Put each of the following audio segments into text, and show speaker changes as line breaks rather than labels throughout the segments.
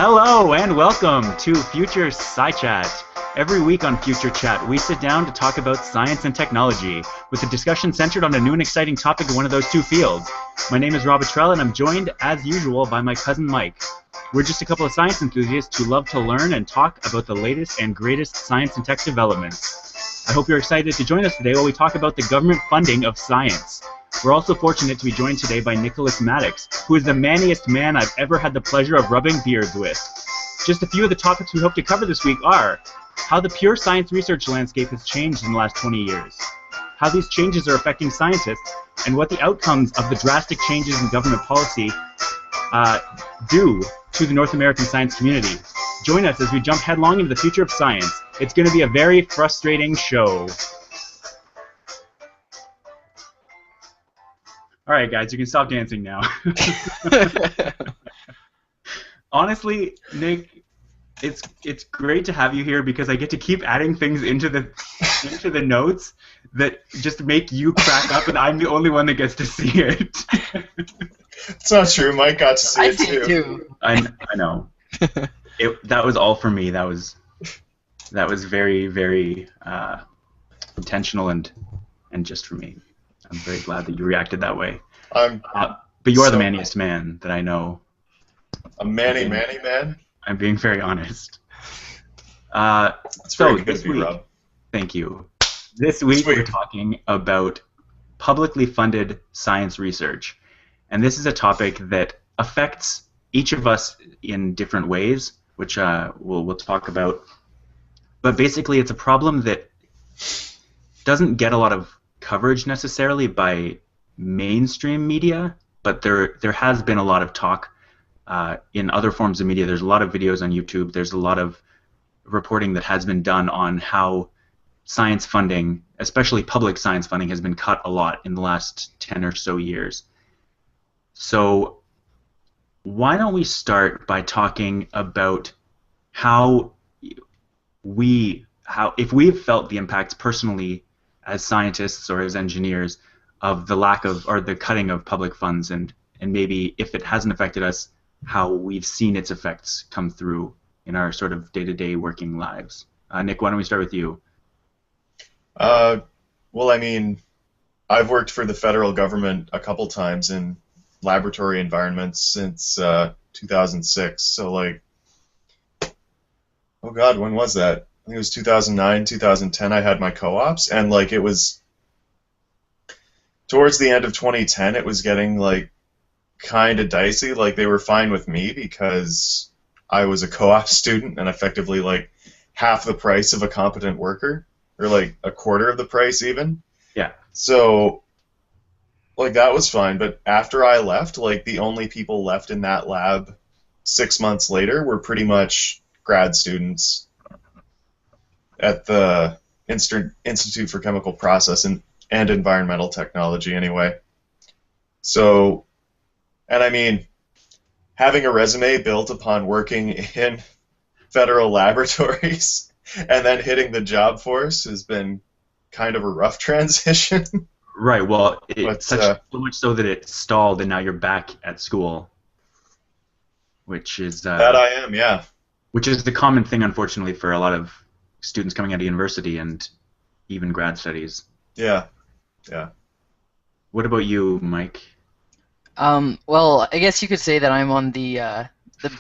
Hello and welcome to Future Sci Chat. Every week on Future Chat, we sit down to talk about science and technology, with a discussion centered on a new and exciting topic in one of those two fields. My name is Rob Trell, and I'm joined, as usual, by my cousin Mike. We're just a couple of science enthusiasts who love to learn and talk about the latest and greatest science and tech developments. I hope you're excited to join us today while we talk about the government funding of science. We're also fortunate to be joined today by Nicholas Maddox, who is the manniest man I've ever had the pleasure of rubbing beards with. Just a few of the topics we hope to cover this week are how the pure science research landscape has changed in the last 20 years, how these changes are affecting scientists, and what the outcomes of the drastic changes in government policy do to the North American science community. Join us as we jump headlong into the future of science. It's going to be a very frustrating show. All right, guys, you can stop dancing now. Honestly, Nick, it's great to have you here because I get to keep adding things into the notes that just make you crack up, and I'm the only one that gets to see it.
It's not true. Mike got to see it too.
I know. That was all for me. That was very, very intentional and just for me. I'm very glad that you reacted that way. But you are the manniest man that I know.
A manny man?
I'm being very honest.
It's very good to be, Rob.
Thank you. This week we're talking about publicly funded science research. And this is a topic that affects each of us in different ways, which we'll talk about. But basically it's a problem that doesn't get a lot of coverage necessarily by mainstream media, but there has been a lot of talk in other forms of media. There's a lot of videos on YouTube. There's a lot of reporting that has been done on how science funding, especially public science funding, has been cut a lot in the last 10 or so years. So why don't we start by talking about if we've felt the impacts personally as scientists or as engineers of the lack of or the cutting of public funds, and maybe if it hasn't affected us, how we've seen its effects come through in our sort of day-to-day working lives. Nick, why don't we start with you?
Well, I mean, I've worked for the federal government a couple times in laboratory environments since 2006. So, like, oh God, when was that? I think it was 2009, 2010. I had my co-ops, and like it was towards the end of 2010. It was getting like kind of dicey. Like they were fine with me because I was a co-op student and effectively like half the price of a competent worker, or like a quarter of the price even.
Yeah.
So like that was fine, but after I left, like the only people left in that lab 6 months later were pretty much grad students at the Institute for Chemical Process and Environmental Technology anyway. So, and I mean, having a resume built upon working in federal laboratories and then hitting the job force has been kind of a rough transition.
Right, well, so much so that it stalled and now you're back at school, which is...
that I am, yeah.
Which is the common thing, unfortunately, for a lot of students coming out of university and even grad studies.
Yeah, yeah.
What about you, Mike?
Well, I guess you could say that I'm on the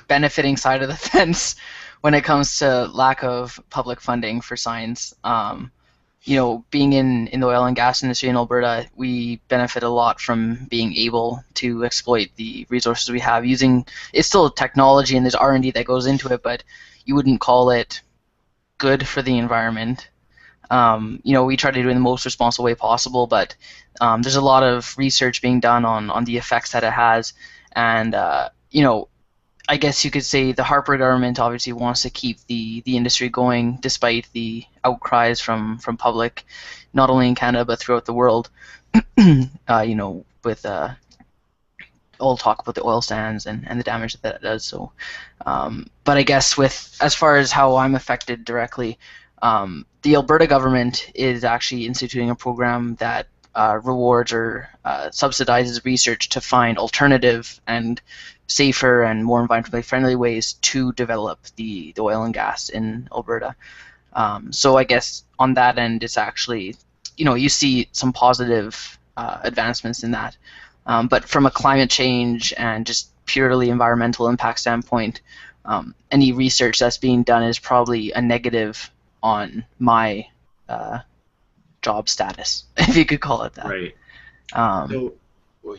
benefiting side of the fence when it comes to lack of public funding for science. You know, being in the oil and gas industry in Alberta, we benefit a lot from being able to exploit the resources we have using. It's still technology and there's R&D that goes into it, but you wouldn't call it good for the environment. You know, we try to do it in the most responsible way possible, but there's a lot of research being done on the effects that it has, and you know, I guess you could say the Harper government obviously wants to keep the industry going despite the outcries from public, not only in Canada but throughout the world. You know, with all talk about the oil sands and the damage that it does. So, but I guess as far as how I'm affected directly, the Alberta government is actually instituting a program that rewards or subsidizes research to find alternative and safer and more environmentally friendly ways to develop the oil and gas in Alberta. So I guess on that end, it's actually, you see some positive advancements in that. But from a climate change and just purely environmental impact standpoint, any research that's being done is probably a negative on my job status, if you could call it that.
Right. So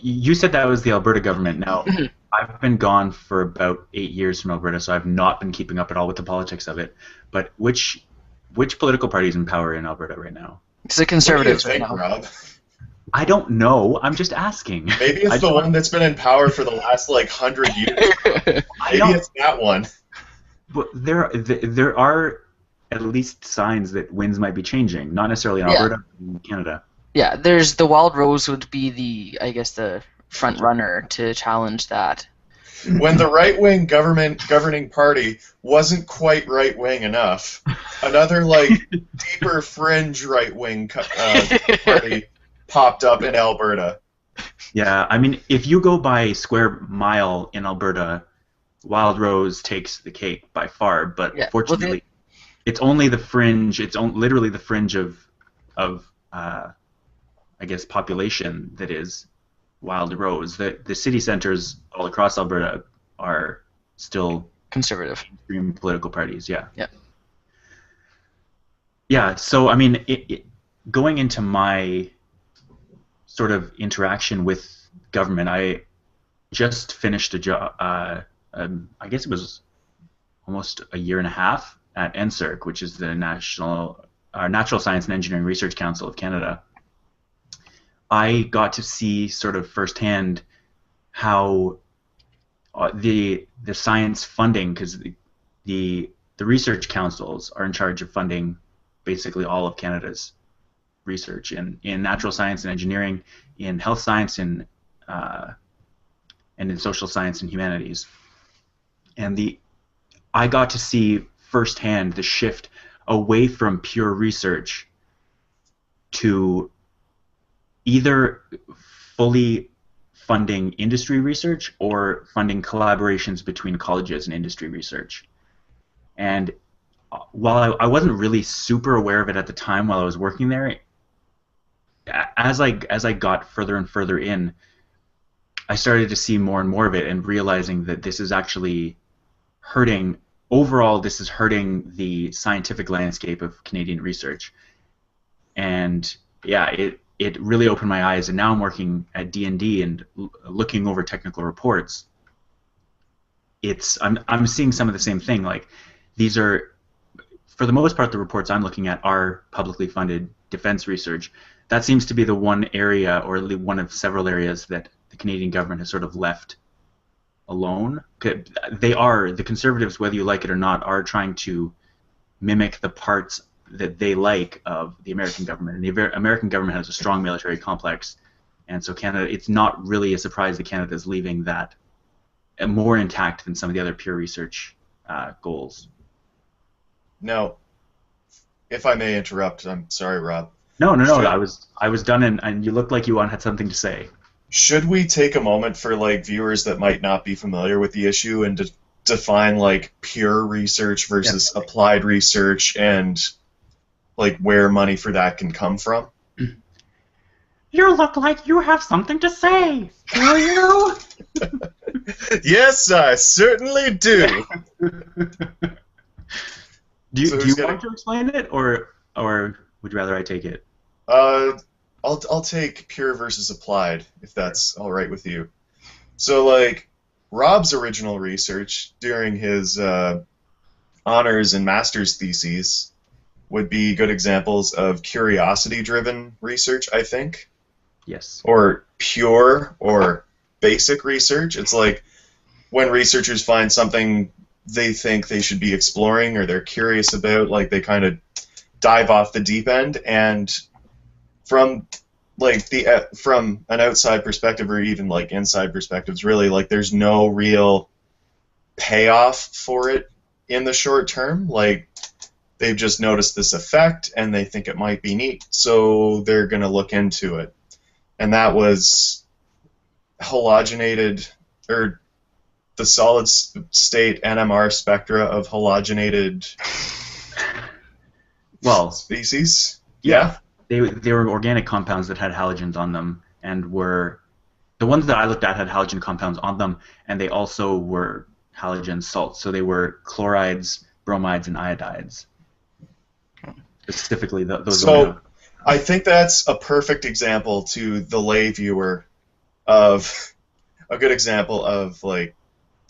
you said that was the Alberta government. Now, I've been gone for about 8 years from Alberta, so I've not been keeping up at all with the politics of it. But which political party is in power in Alberta right now?
It's the Conservatives
What do you
right
think,
now.
Rob?
I don't know. I'm just asking.
Maybe it's the one that's been in power for the last 100 years. Maybe it's that one.
But there are at least signs that winds might be changing. Not necessarily in Alberta, but in Canada.
Yeah, there's the Wild Rose would be the front runner to challenge that.
When the right-wing governing party wasn't quite right-wing enough, another deeper fringe right-wing party popped up in Alberta.
Yeah, I mean, if you go by square mile in Alberta, Wild Rose takes the cake by far. But fortunately, it's only the fringe. It's literally the fringe of I guess population that is Wild Rose. The city centers all across Alberta are still
conservative,
extreme political parties. Yeah.
Yeah.
Yeah. So I mean, going into my sort of interaction with government, I just finished a job. I guess it was almost a year and a half at NSERC, which is the Natural Science and Engineering Research Council of Canada. I got to see sort of firsthand how the science funding, because the research councils are in charge of funding basically all of Canada's research in natural science and engineering, in health science, and in social science and humanities. And I got to see firsthand the shift away from pure research to either fully funding industry research or funding collaborations between colleges and industry research. And while I wasn't really super aware of it at the time while I was working there, as I got further and further in, I started to see more and more of it and realizing that this is actually hurting. Overall, this is hurting the scientific landscape of Canadian research. And yeah, it really opened my eyes, and now I'm working at D&D and looking over technical reports. I'm seeing some of the same thing. Like, these are, for the most part, the reports I'm looking at are publicly funded defense research. That seems to be the one area, or one of several areas, that the Canadian government has sort of left alone. The Conservatives, whether you like it or not, are trying to mimic the parts that they like of the American government, and the American government has a strong military complex, and so Canada, it's not really a surprise that Canada is leaving that more intact than some of the other pure research goals.
Now, if I may interrupt, I'm sorry, Rob.
No. I was done, and you looked like you had something to say.
Should we take a moment for viewers that might not be familiar with the issue and define pure research versus applied research, and where money for that can come from?
You look like you have something to say. Do you?
Yes, I certainly do.
Do you want to explain it, or would you rather I take it?
I'll take pure versus applied, if that's all right with you. So, Rob's original research during his honors and master's theses would be good examples of curiosity-driven research, I think.
Yes.
Or pure or basic research. It's when researchers find something they think they should be exploring or they're curious about, they kind of dive off the deep end, and from from an outside perspective or even inside perspectives, really there's no real payoff for it in the short term. They've just noticed this effect and they think it might be neat, so they're going to look into it. and that was halogenated, or the solid state NMR spectra of halogenated species.
Yeah. They were organic compounds that had halogens on them, and were the ones that I looked at had halogen compounds on them, and they also were halogen salts. So they were chlorides, bromides, and iodides. Specifically, those.
So I think that's a perfect example to the lay viewer of a good example of like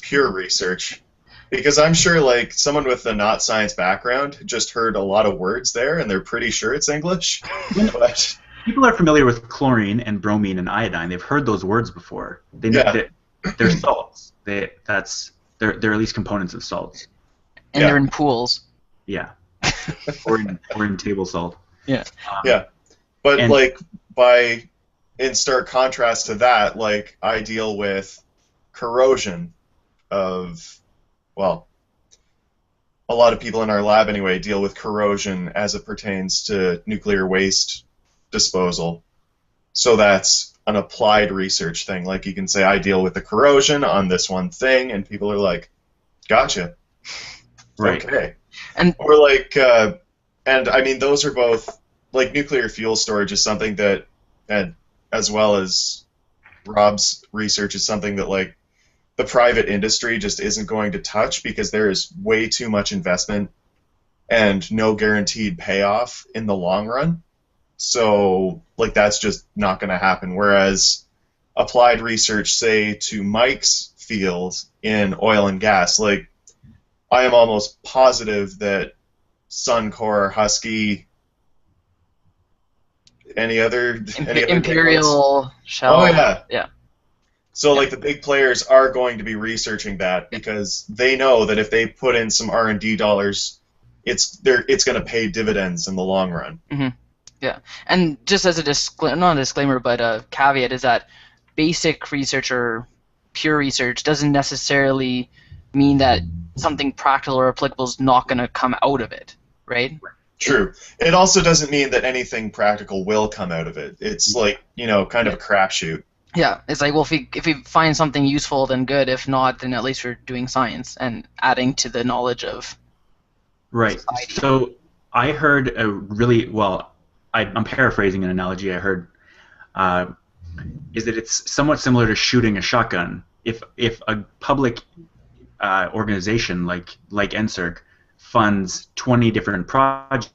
pure research, because I'm sure like someone with a not science background just heard a lot of words there and they're pretty sure it's English. But
people are familiar with chlorine and bromine and iodine. They've heard those words before. They know that they're salts. They're at least components of salts.
And they're in pools.
Yeah. or in table salt.
Yeah.
But in stark contrast to that, like I deal with corrosion of, well, a lot of people in our lab anyway deal with corrosion as it pertains to nuclear waste disposal. So that's an applied research thing. Like you can say, I deal with the corrosion on this one thing, and people are like, gotcha.
Right.
Okay. Or like, and I mean, those are both, like nuclear fuel storage is something that, and as well as Rob's research is something that like the private industry just isn't going to touch because there is way too much investment and no guaranteed payoff in the long run. So like that's just not going to happen. Whereas applied research, say to Mike's field in oil and gas, like I am almost positive that Suncor, Husky, any other
Imperial, Shell.
Oh yeah.
Yeah.
So like the big players are going to be researching that because they know that if they put in some R&D dollars, it's going to pay dividends in the long run.
Mm-hmm. Yeah, and just as a not a disclaimer, but a caveat is that basic research or pure research doesn't necessarily mean that something practical or applicable is not going to come out of it, right?
True. It also doesn't mean that anything practical will come out of it. It's like, kind of a crapshoot.
Yeah, it's like, well, if we find something useful, then good. If not, then at least we're doing science and adding to the knowledge of society.
So I heard a really, I'm paraphrasing an analogy I heard, is that it's somewhat similar to shooting a shotgun. If a public organization like NSERC funds 20 different projects,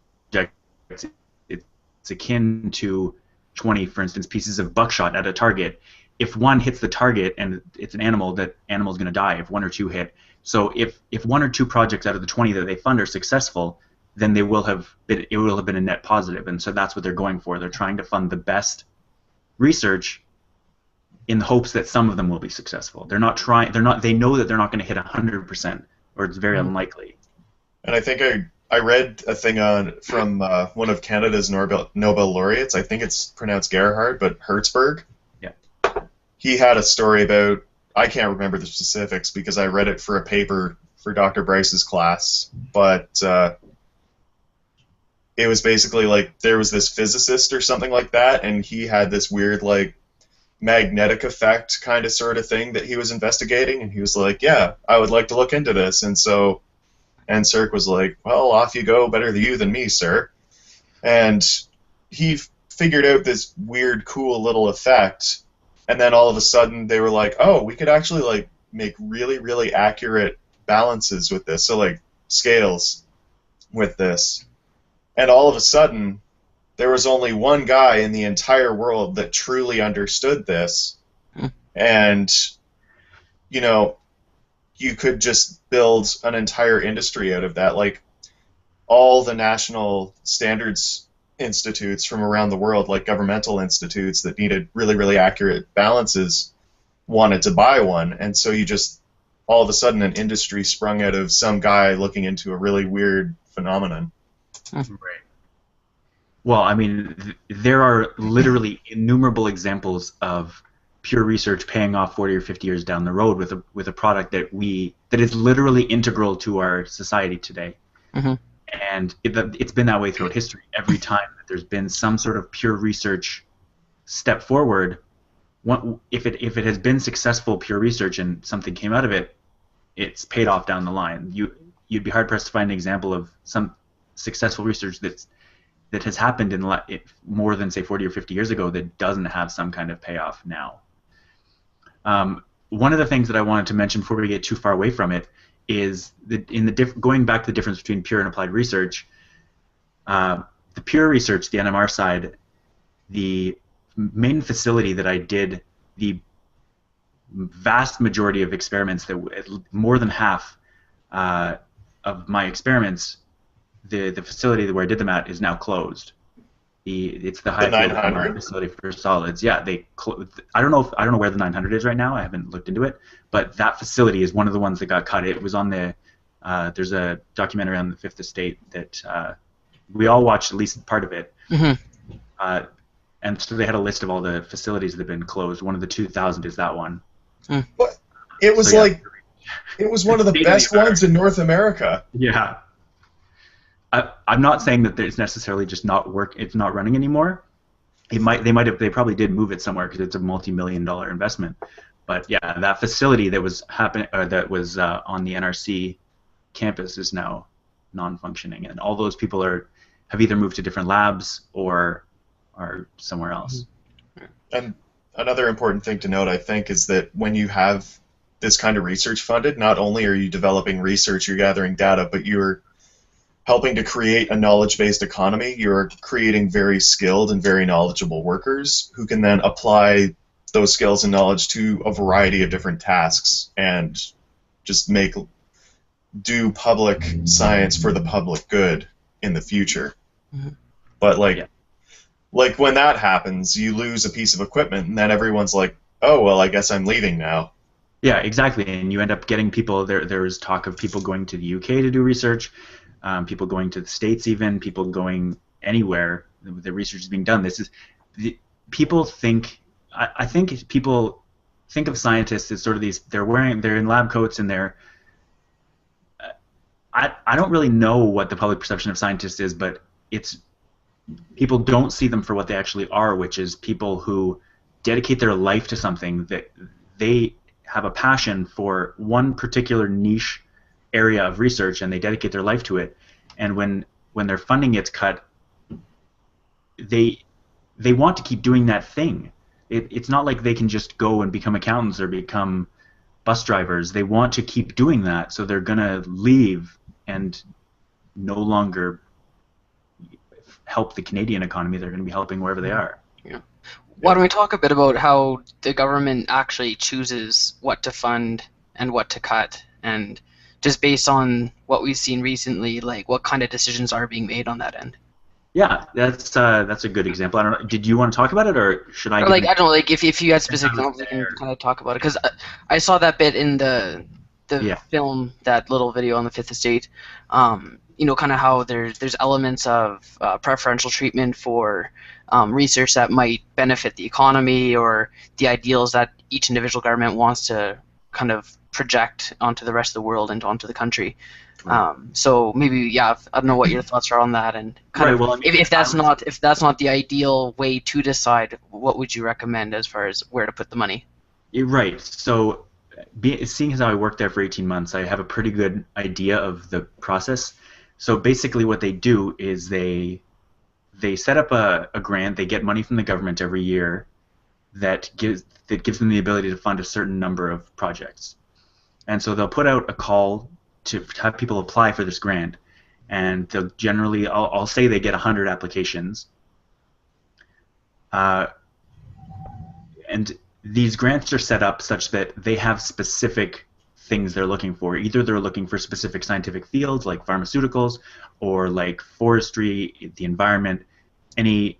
it's akin to 20, for instance, pieces of buckshot at a target. If one hits the target and it's an animal, that animal is going to die if one or two hit. So if one or two projects out of the 20 that they fund are successful, then it will have been a net positive, and so that's what they're going for. They're trying to fund the best research in the hopes that some of them will be successful. They know that they're not going to hit 100%, or it's very unlikely.
And I think I read a thing from one of Canada's Nobel laureates. I think it's pronounced Gerhard, but Hertzberg.
Yeah.
He had a story about, I can't remember the specifics because I read it for a paper for Dr. Bryce's class, but it was basically like there was this physicist or something like that, and he had this weird like magnetic effect kind of sort of thing that he was investigating, and he was like, yeah, I would like to look into this. And so NSERC was like, well, off you go, better you than me, sir. And he figured out this weird, cool little effect, and then all of a sudden they were like, oh, we could actually like make really, really accurate balances with this, so like scales with this. And all of a sudden, there was only one guy in the entire world that truly understood this, and you could just build an entire industry out of that. Like all the national standards institutes from around the world, like governmental institutes that needed really, really accurate balances, wanted to buy one, and so you just all of a sudden an industry sprung out of some guy looking into a really weird phenomenon.
Right. Well, I mean, there are literally innumerable examples of pure research paying off 40 or 50 years down the road with a product that is literally integral to our society today.
Mm-hmm.
And it's been that way throughout history. Every time that there's been some sort of pure research step forward, if it has been successful pure research and something came out of it, it's paid off down the line. You'd be hard pressed to find an example of some successful research that has happened in more than say 40 or 50 years ago that doesn't have some kind of payoff now. One of the things that I wanted to mention before we get too far away from it is that going back to the difference between pure and applied research, the pure research, the NMR side, the main facility that I did the vast majority of experiments, that more than half of my experiments, the facility where I did them at is now closed. It's the high field NMR facility for solids. Yeah, I don't know where the 900 is right now. I haven't looked into it, but that facility is one of the ones that got cut. It was on the there's a documentary on the Fifth Estate that we all watched at least part of it. Mm-hmm. And so they had a list of all the facilities that have been closed. One of the 2,000 is that one.
But it was it was one of the best ones in North America.
Yeah. I'm not saying that it's necessarily just it's not running anymore. They probably did move it somewhere because it's a multi-million-dollar investment. But yeah, that facility that was on the NRC campus is now non-functioning, and all those people have either moved to different labs or are somewhere else.
And another important thing to note, I think, is that when you have this kind of research funded, not only are you developing research, you're gathering data, but you're helping to create a knowledge-based economy. You're creating very skilled and very knowledgeable workers who can then apply those skills and knowledge to a variety of different tasks and just do public science for the public good in the future. Mm-hmm. But like when that happens, you lose a piece of equipment, and then everyone's like, oh, well, I guess I'm leaving now.
Yeah, exactly. And you end up getting people, there was talk of people going to the UK to do research, people going to the States even, people going anywhere. The research is being done. People think, I think people think of scientists as sort of these, they're in lab coats and I don't really know what the public perception of scientists is, but people don't see them for what they actually are, which is people who dedicate their life to something, that they have a passion for one particular niche area of research and they dedicate their life to it. And when their funding gets cut, they want to keep doing that thing. It's not like they can just go and become accountants or become bus drivers. They want to keep doing that, so they're going to leave and no longer help the Canadian economy. They're going to be helping wherever they are.
Yeah. Why don't we talk a bit about how the government actually chooses what to fund and what to cut, and just based on what we've seen recently, like what kind of decisions are being made on that end?
Yeah, that's a good example. I don't know. Did you want to talk about it, or should I?
Or I don't know. Like if you had specific examples, you can kind of talk about it, because I saw that bit in the film, that little video on the Fifth Estate. Kind of how there's elements of preferential treatment for research that might benefit the economy or the ideals that each individual government wants to kind of project onto the rest of the world and onto the country. So maybe, I don't know what your thoughts are on that, and if that's not the ideal way to decide, what would you recommend as far as where to put the money?
You're right. So, seeing as how I worked there for 18 months, I have a pretty good idea of the process. So basically, what they do is they set up a grant. They get money from the government every year that gives them the ability to fund a certain number of projects, and so they'll put out a call to have people apply for this grant, and they'll generally, I'll say they get 100 applications, and these grants are set up such that they have specific things they're looking for. Either they're looking for specific scientific fields like pharmaceuticals, or like forestry, the environment, any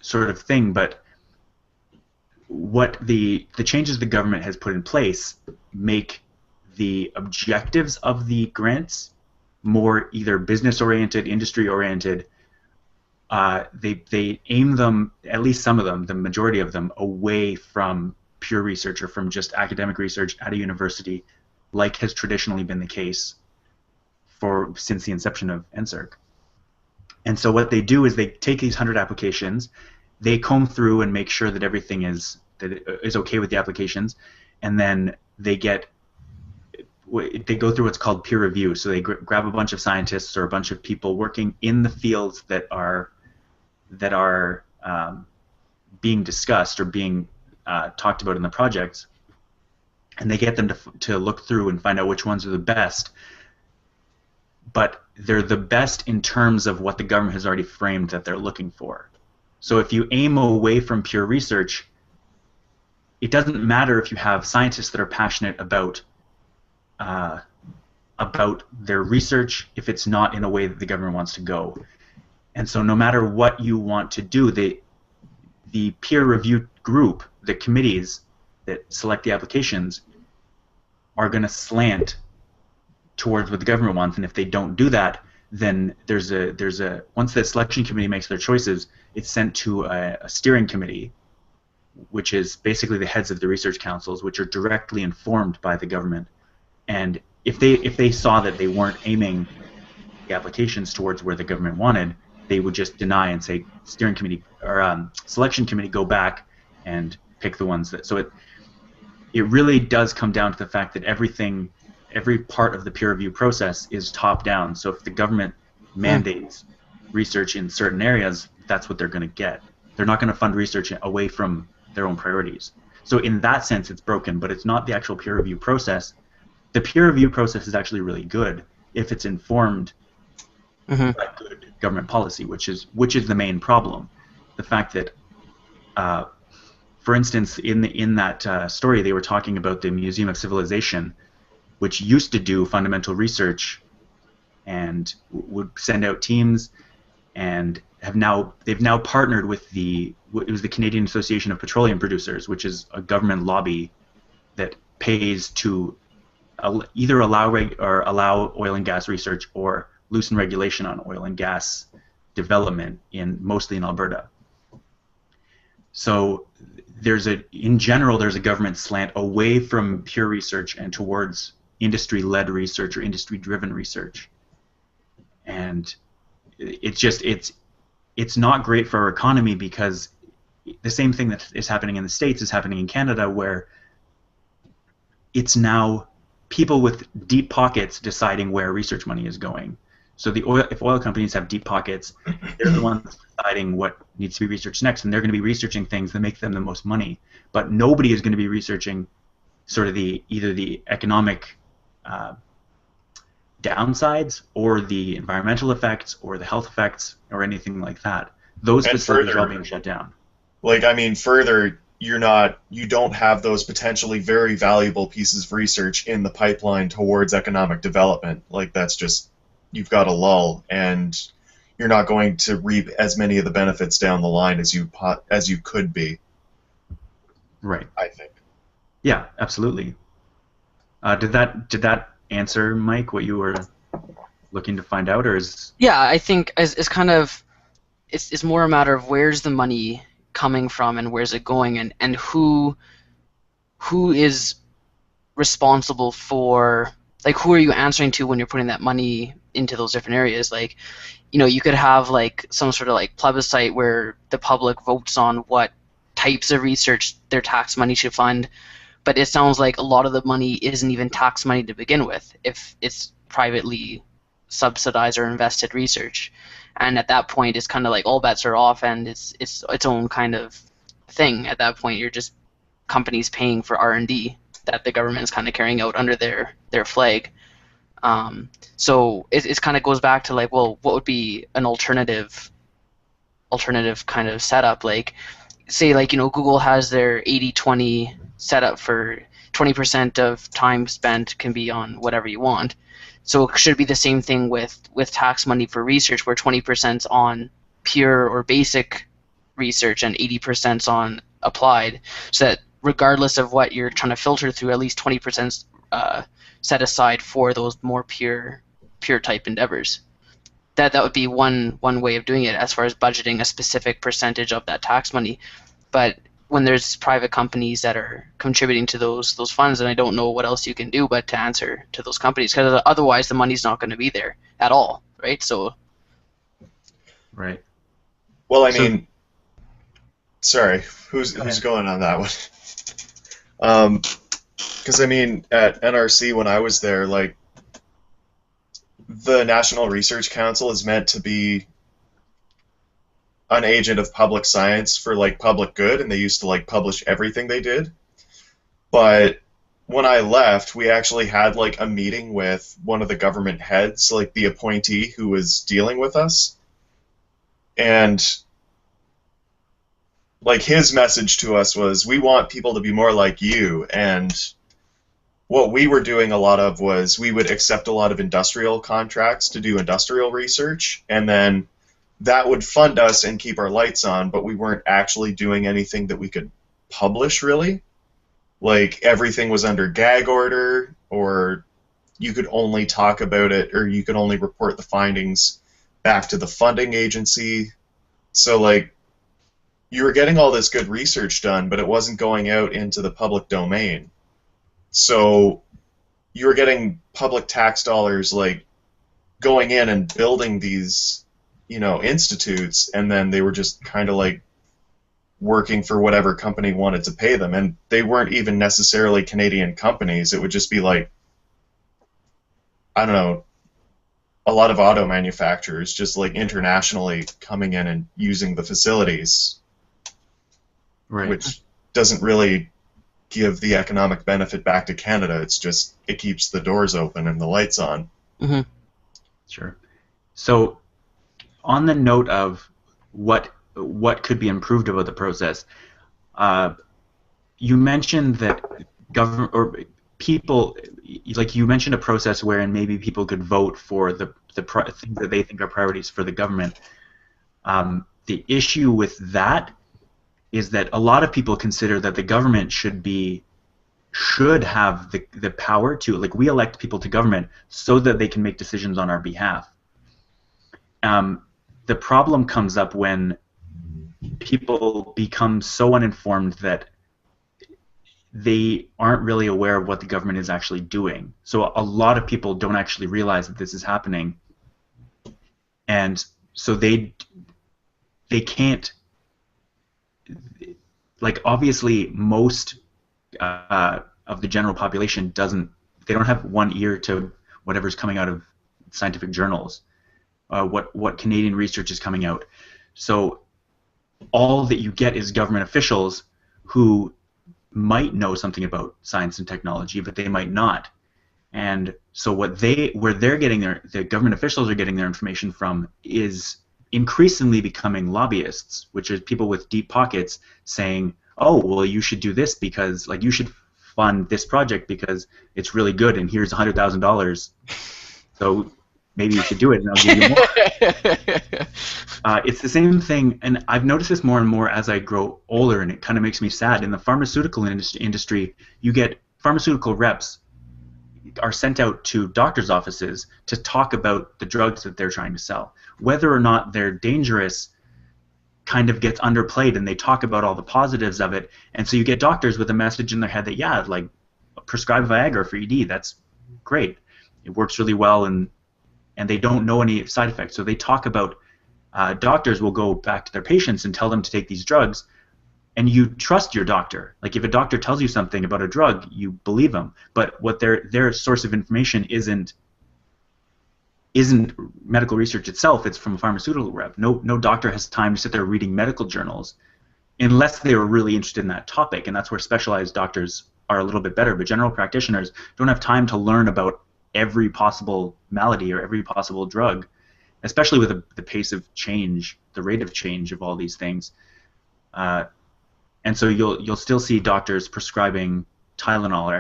sort of thing. But what the changes the government has put in place make the objectives of the grants more either business-oriented, industry-oriented. They aim them, at least some of them, the majority of them, away from pure research or from just academic research at a university, like has traditionally been the case since the inception of NSERC. And so what they do is they take these 100 applications, they comb through and make sure that everything is okay with the applications, and then they go through what's called peer review. So they grab a bunch of scientists or a bunch of people working in the fields that are being discussed or being talked about in the projects, and they get them to look through and find out which ones are the best. But they're the best in terms of what the government has already framed that they're looking for. So if you aim away from pure research, it doesn't matter if you have scientists that are passionate about their research if it's not in a way that the government wants to go. And so no matter what you want to do, the peer review group, the committees that select the applications, are going to slant towards what the government wants. And if they don't do that, then there's a once the selection committee makes their choices, it's sent to a steering committee, which is basically the heads of the research councils, which are directly informed by the government. And if they saw that they weren't aiming the applications towards where the government wanted, they would just deny and say, steering committee or selection committee, go back and pick the ones that. So it really does come down to the fact that every part of the peer review process is top down. So if the government mandates research in certain areas, that's what they're going to get. They're not going to fund research away from their own priorities. So in that sense, it's broken, but it's not the actual peer review process. The peer review process is actually really good if it's informed by good government policy, which is the main problem. The fact that, for instance, in that story, they were talking about the Museum of Civilization, which used to do fundamental research and would send out teams, and they've now partnered with it was the Canadian Association of Petroleum Producers, which is a government lobby that pays to either allow oil and gas research or loosen regulation on oil and gas development mostly in Alberta. So in general there's a government slant away from pure research and towards industry-led research or industry-driven research, and it's not great for our economy, because the same thing that is happening in the States is happening in Canada, where it's now people with deep pockets deciding where research money is going. So if oil companies have deep pockets, they're the ones deciding what needs to be researched next, and they're going to be researching things that make them the most money. But nobody is going to be researching sort of either the economic downsides or the environmental effects or the health effects or anything like that. Those facilities are all being shut down.
Further, you don't have those potentially very valuable pieces of research in the pipeline towards economic development. That's just, you've got a lull, and you're not going to reap as many of the benefits down the line as you could be.
Right.
I think.
Yeah, absolutely. Did that answer, Mike, what you were looking to find out, or is?
Yeah, I think it's kind of it's more a matter of where's the money coming from and where's it going, and who is responsible for, who are you answering to when you're putting that money into those different areas. You could have some sort of plebiscite where the public votes on what types of research their tax money should fund, but it sounds like a lot of the money isn't even tax money to begin with if it's privately subsidized or invested research. And at that point, it's kind of all bets are off, and it's its own kind of thing. At that point, you're just companies paying for R&D that the government is kind of carrying out under their flag. So it kind of goes back to what would be an alternative kind of setup? Say Google has their 80-20 setup for 20% of time spent can be on whatever you want. So it should be the same thing with tax money for research, where 20% on pure or basic research and 80% on applied, so that regardless of what you're trying to filter through, at least 20% set aside for those more pure type endeavors. That would be one way of doing it as far as budgeting a specific percentage of that tax money. But when there's private companies that are contributing to those funds, and I don't know what else you can do but to answer to those companies, because otherwise the money's not going to be there at all, right? So.
Right.
Well, Sorry, who's going on that one? Because I mean, at NRC when I was there, like the National Research Council is meant to be an agent of public science for like public good, and they used to like publish everything they did. But when I left, we actually had like a meeting with one of the government heads, like the appointee who was dealing with us, and like his message to us was, we want people to be more like you. And what we were doing a lot of was we would accept a lot of industrial contracts to do industrial research, and then that would fund us and keep our lights on, but we weren't actually doing anything that we could publish really. Like everything was under gag order, or you could only talk about it, or you could only report the findings back to the funding agency. So like you were getting all this good research done, but it wasn't going out into the public domain. So you were getting public tax dollars like going in and building these, institutes, and then they were just kind of like working for whatever company wanted to pay them, and they weren't even necessarily Canadian companies. It would just be like, I don't know, a lot of auto manufacturers just like internationally coming in and using the facilities,
Right.
which doesn't really give the economic benefit back to Canada. It's just, it keeps the doors open and the lights on.
Mm-hmm.
Sure. So, on the note of what could be improved about the process, you mentioned that government or people, like you mentioned a process wherein maybe people could vote for the things that they think are priorities for the government. The issue with that is that a lot of people consider that the government should have the power to, like, we elect people to government so that they can make decisions on our behalf. The problem comes up when people become so uninformed that they aren't really aware of what the government is actually doing. So a lot of people don't actually realize that this is happening, and so they can't, like, obviously most of the general population they don't have one ear to whatever's coming out of scientific journals, what Canadian research is coming out. So all that you get is government officials who might know something about science and technology, but they might not. And so where they're getting the government officials are getting their information from is increasingly becoming lobbyists, which is people with deep pockets saying, oh, well, you should do this because, like, you should fund this project because it's really good, and here's $100,000. So maybe you should do it, and I'll give you more. It's the same thing, and I've noticed this more and more as I grow older, and it kind of makes me sad. In the pharmaceutical industry, you get pharmaceutical reps are sent out to doctors' offices to talk about the drugs that they're trying to sell. Whether or not they're dangerous kind of gets underplayed, and they talk about all the positives of it, and so you get doctors with a message in their head that, yeah, like, prescribe Viagra for ED, that's great, it works really well, and they don't know any side effects. So they talk about, doctors will go back to their patients and tell them to take these drugs, and you trust your doctor. Like, if a doctor tells you something about a drug, you believe them. But what their source of information isn't medical research itself. It's from a pharmaceutical rep. No doctor has time to sit there reading medical journals unless they were really interested in that topic, and that's where specialized doctors are a little bit better. But general practitioners don't have time to learn about every possible malady or every possible drug, especially with the pace of change, the rate of change of all these things. And so you'll still see doctors prescribing Tylenol or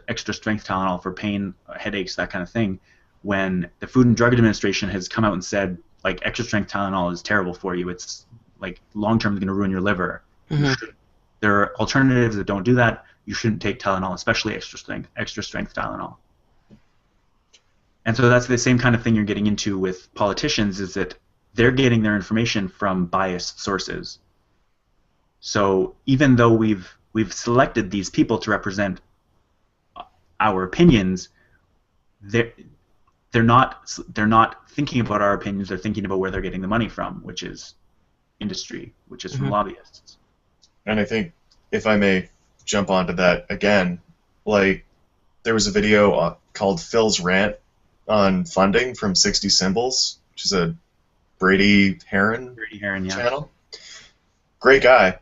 extra strength Tylenol for pain, headaches, that kind of thing, when the Food and Drug Administration has come out and said, like, extra strength Tylenol is terrible for you. It's, like, long term going to ruin your liver.
Mm-hmm.
There are alternatives that don't do that. You shouldn't take Tylenol, especially extra strength Tylenol. And so that's the same kind of thing you're getting into with politicians, is that they're getting their information from biased sources. So even though we've selected these people to represent our opinions, they're not thinking about our opinions. They're thinking about where they're getting the money from, which is industry, which is from lobbyists.
And I think, if I may jump onto that again, like, there was a video called Phil's Rant on funding from 60 Symbols, which is a Brady Heron
Yeah.
channel. Great guy.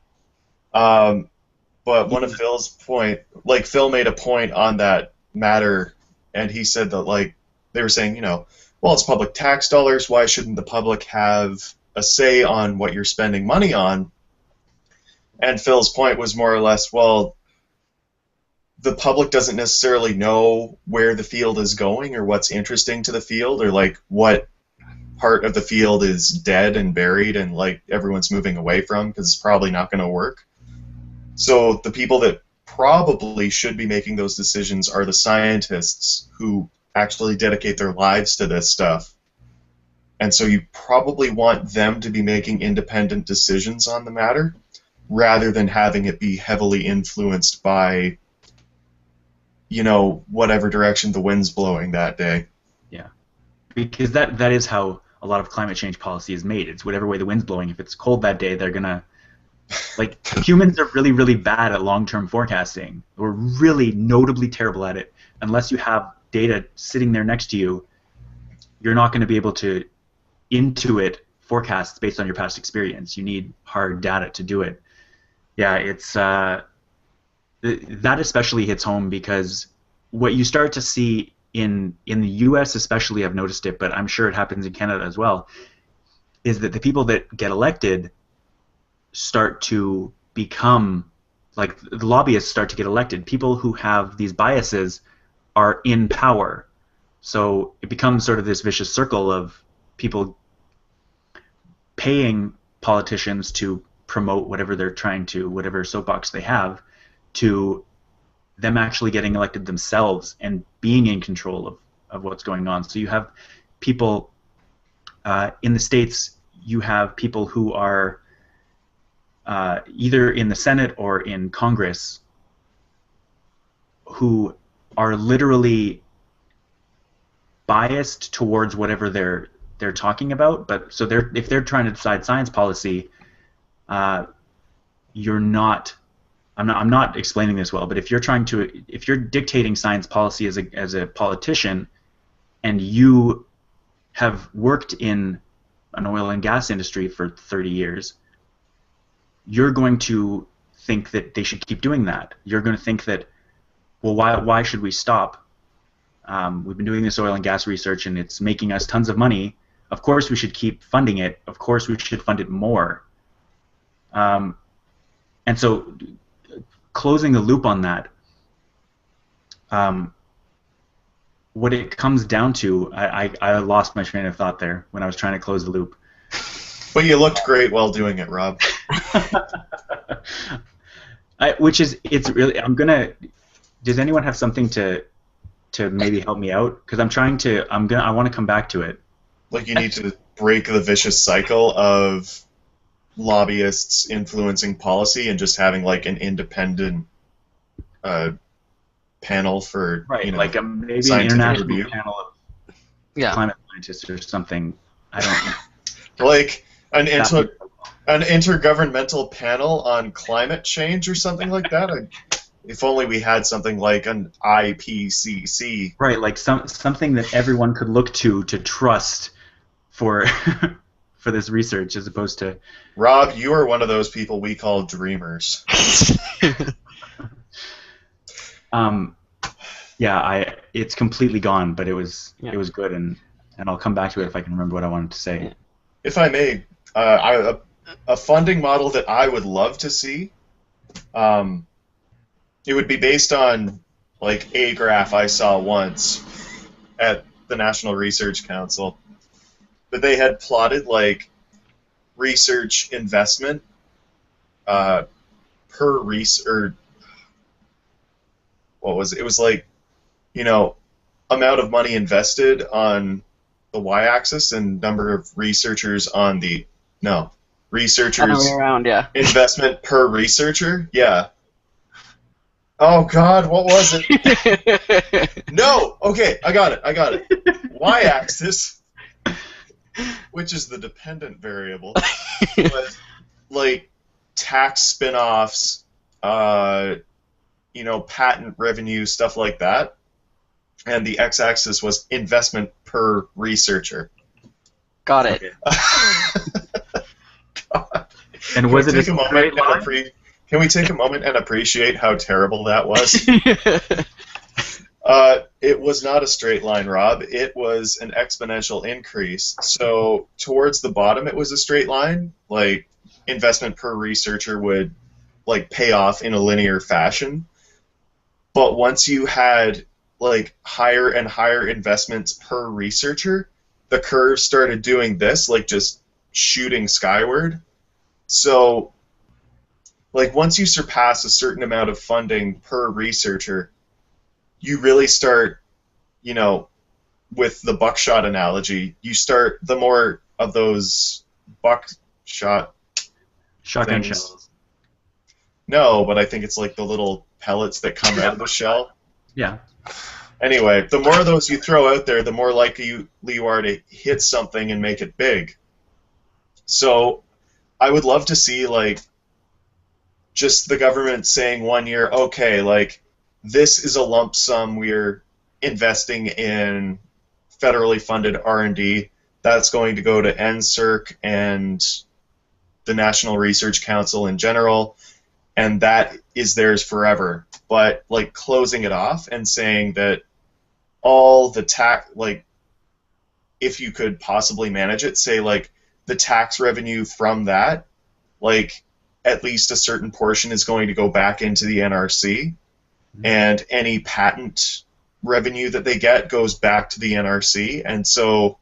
But one of Phil's point, like, Phil made a point on that matter, and he said that, like, they were saying, well, it's public tax dollars, why shouldn't the public have a say on what you're spending money on? And Phil's point was more or less, well, the public doesn't necessarily know where the field is going or what's interesting to the field or, like, what part of the field is dead and buried and, like, everyone's moving away from because it's probably not going to work. So the people that probably should be making those decisions are the scientists who actually dedicate their lives to this stuff. And so you probably want them to be making independent decisions on the matter rather than having it be heavily influenced by, whatever direction the wind's blowing that day.
Yeah, because that is how a lot of climate change policy is made. It's whatever way the wind's blowing. If it's cold that day, they're going to... Like, humans are really, really bad at long-term forecasting. We're really notably terrible at it. Unless you have data sitting there next to you, you're not going to be able to intuit forecasts based on your past experience. You need hard data to do it. Yeah, it's that especially hits home because what you start to see in the U.S. especially, I've noticed it, but I'm sure it happens in Canada as well, is that the people that get elected start to become, like, the lobbyists start to get elected. People who have these biases are in power. So it becomes sort of this vicious circle of people paying politicians to promote whatever they're trying to, whatever soapbox they have, to them actually getting elected themselves and being in control of what's going on. So you have people in the States, you have people who are either in the Senate or in Congress who are literally biased towards whatever they're talking about. But so if they're trying to decide science policy, you're not. I'm not explaining this well, but if you're dictating science policy as a politician, and you have worked in an oil and gas industry for 30 years, you're going to think that they should keep doing that. You're going to think that, well, why should we stop? We've been doing this oil and gas research, and it's making us tons of money. Of course we should keep funding it. Of course we should fund it more. And so closing the loop on that, what it comes down to, I lost my train of thought there when I was trying to close the loop.
But you looked great while doing it, Rob.
It's really, does anyone have something to maybe help me out? Because I want to come back to it.
Like, you need to break the vicious cycle of lobbyists influencing policy and just having, like, an independent panel for,
like maybe an
scientific
international
review.
panel of climate scientists or something. I don't know.
Like an intergovernmental panel on climate change or something like that. If only we had something like an IPCC.
Right, like something that everyone could look to trust for for this research, as opposed to...
Rob, you are one of those people we call dreamers.
Yeah, it's completely gone, but it was good, and I'll come back to it if I can remember what I wanted to say.
If I may, a funding model that I would love to see, it would be based on, like, a graph I saw once at the National Research Council, that they had plotted, like, research investment per research. What was it? It was like, amount of money invested on the y-axis and number of researchers on the researchers
Other way around, yeah.
investment per researcher. Yeah. Oh God, what was it? No. Okay, I got it. Y-axis, which is the dependent variable, was like tax spin-offs, patent revenue, stuff like that. And the x-axis was investment per researcher.
Got it.
God.
And was it a straight line?
Can we take a moment and appreciate how terrible that was? It was not a straight line, Rob. It was an exponential increase. So towards the bottom, it was a straight line. Like investment per researcher would like pay off in a linear fashion. But once you had like higher and higher investments per researcher, the curve started doing this, like just shooting skyward. So like once you surpass a certain amount of funding per researcher, you really start, with the buckshot analogy, you start the more of those buckshot
Shotgun
things.
shells.
No, but I think it's like the little pellets that come out of the shell.
Yeah.
Anyway, the more of those you throw out there, the more likely you are to hit something and make it big. So I would love to see, like, just the government saying 1 year, okay, like, this is a lump sum we're investing in federally funded R&D. That's going to go to NSERC and the National Research Council in general, and that is theirs forever. But, like, closing it off and saying that all the tax, like, if you could possibly manage it, say, like, the tax revenue from that, like, at least a certain portion is going to go back into the NRC, and any patent revenue that they get goes back to the NRC. And so,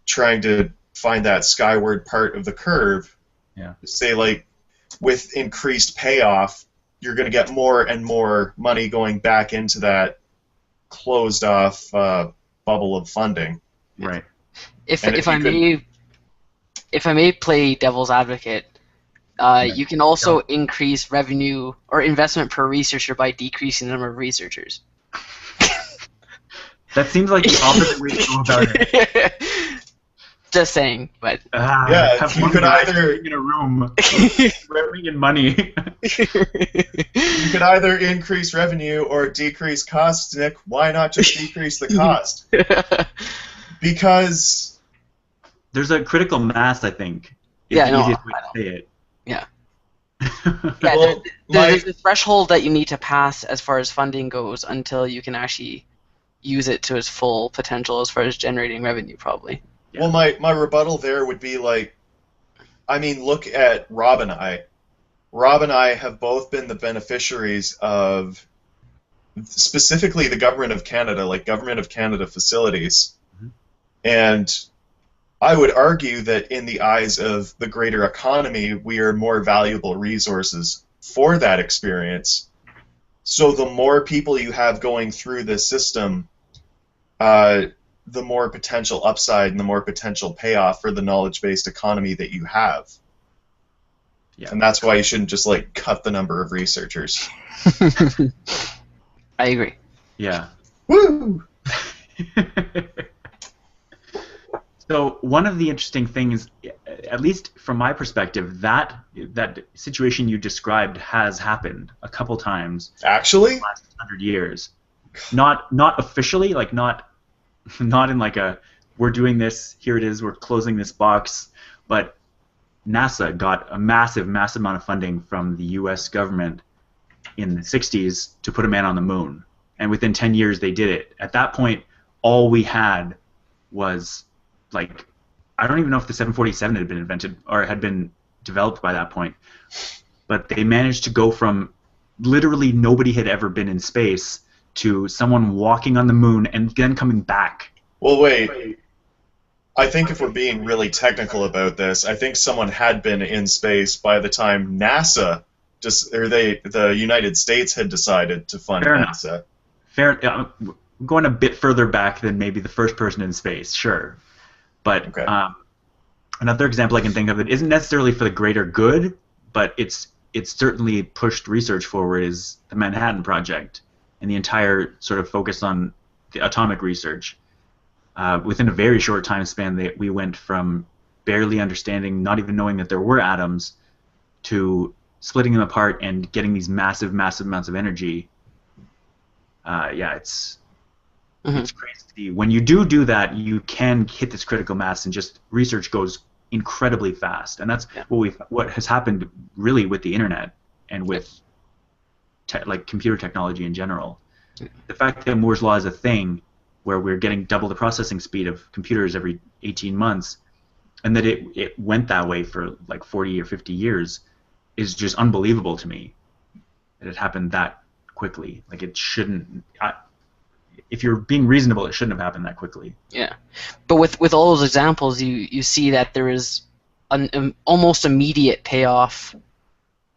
trying to find that skyward part of the curve, say, like, with increased payoff, you're going to get more and more money going back into that closed off bubble of funding.
Right.
If I may play devil's advocate, you can also increase revenue or investment per researcher by decreasing the number of researchers.
That seems like the opposite way to go about it.
Just saying, but
you could either
in a room swearing in money.
You could either increase revenue or decrease costs, Nick. Why not just decrease the cost? Because
there's a critical mass, I think. Is the easiest way to say it.
Yeah.
Well,
there's a threshold that you need to pass as far as funding goes until you can actually use it to its full potential as far as generating revenue, probably.
Yeah. Well, my rebuttal there would be like, I mean, look at Rob and I. Rob and I have both been the beneficiaries of specifically the Government of Canada, like Government of Canada facilities. Mm-hmm. And I would argue that in the eyes of the greater economy, we are more valuable resources for that experience. So the more people you have going through this system, the more potential upside and the more potential payoff for the knowledge-based economy that you have. Yeah. And that's why you shouldn't just, like, cut the number of researchers.
I agree.
Yeah.
Woo!
So one of the interesting things, at least from my perspective, that situation you described has happened a couple times.
Actually?
In the last 100 years. Not officially, like not in like a, we're doing this, here it is, we're closing this box, but NASA got a massive amount of funding from the U.S. government in the 60s to put a man on the moon. And within 10 years they did it. At that point, all we had was, like, I don't even know if the 747 had been invented or had been developed by that point. But they managed to go from literally nobody had ever been in space to someone walking on the moon and then coming back.
Well, wait. I think if we're being really technical about this, I think someone had been in space by the time NASA, the United States had decided to fund NASA.
Fair. Going a bit further back than maybe the first person in space, sure. But
okay.
Another example I can think of that isn't necessarily for the greater good, but it's certainly pushed research forward is the Manhattan Project and the entire sort of focus on the atomic research. Within a very short time span, we went from barely understanding, not even knowing that there were atoms, to splitting them apart and getting these massive amounts of energy. It's crazy. When you do that, you can hit this critical mass, and just research goes incredibly fast. And that's what has happened really with the internet and with like computer technology in general. The fact that Moore's law is a thing, where we're getting double the processing speed of computers every 18 months, and that it went that way for like 40 or 50 years, is just unbelievable to me. That it happened that quickly. Like, it shouldn't. If you're being reasonable, it shouldn't have happened that quickly.
Yeah, but with all those examples, you see that there is an almost immediate payoff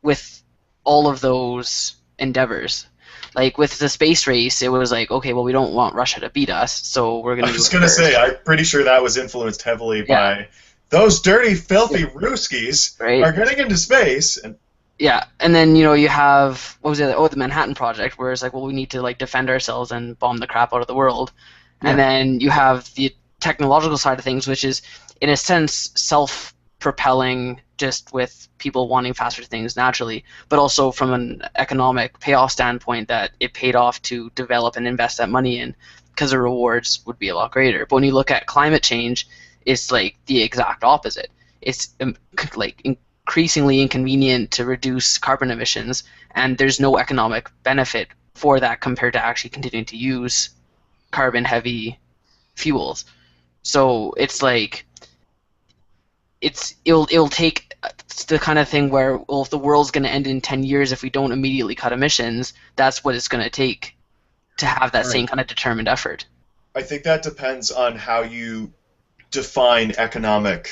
with all of those endeavors. Like with the space race, it was like, okay, well, we don't want Russia to beat us, so we're going to.
I was going to say, I'm pretty sure that was influenced heavily by those dirty, filthy Ruskies are getting into space. And
and then you have, what was it? Oh, the Manhattan Project, where it's like, well, we need to like defend ourselves and bomb the crap out of the world. And then you have the technological side of things, which is in a sense self-propelling, just with people wanting faster things naturally, but also from an economic payoff standpoint, that it paid off to develop and invest that money in, because the rewards would be a lot greater. But when you look at climate change, it's like the exact opposite. It's like increasingly inconvenient to reduce carbon emissions, and there's no economic benefit for that compared to actually continuing to use carbon-heavy fuels. So it's like it'll take the kind of thing where, well, if the world's going to end in 10 years if we don't immediately cut emissions, that's what it's going to take to have that same kind of determined effort.
I think that depends on how you define economic,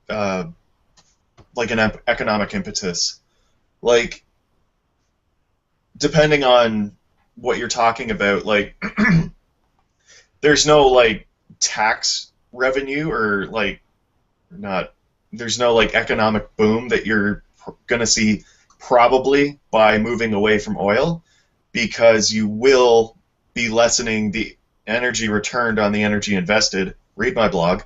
like an economic impetus. Like, depending on what you're talking about, like, there's no, like, tax revenue or, like, not, there's no, like, economic boom that you're going to see probably by moving away from oil, because you will be lessening the energy returned on the energy invested. Read my blog.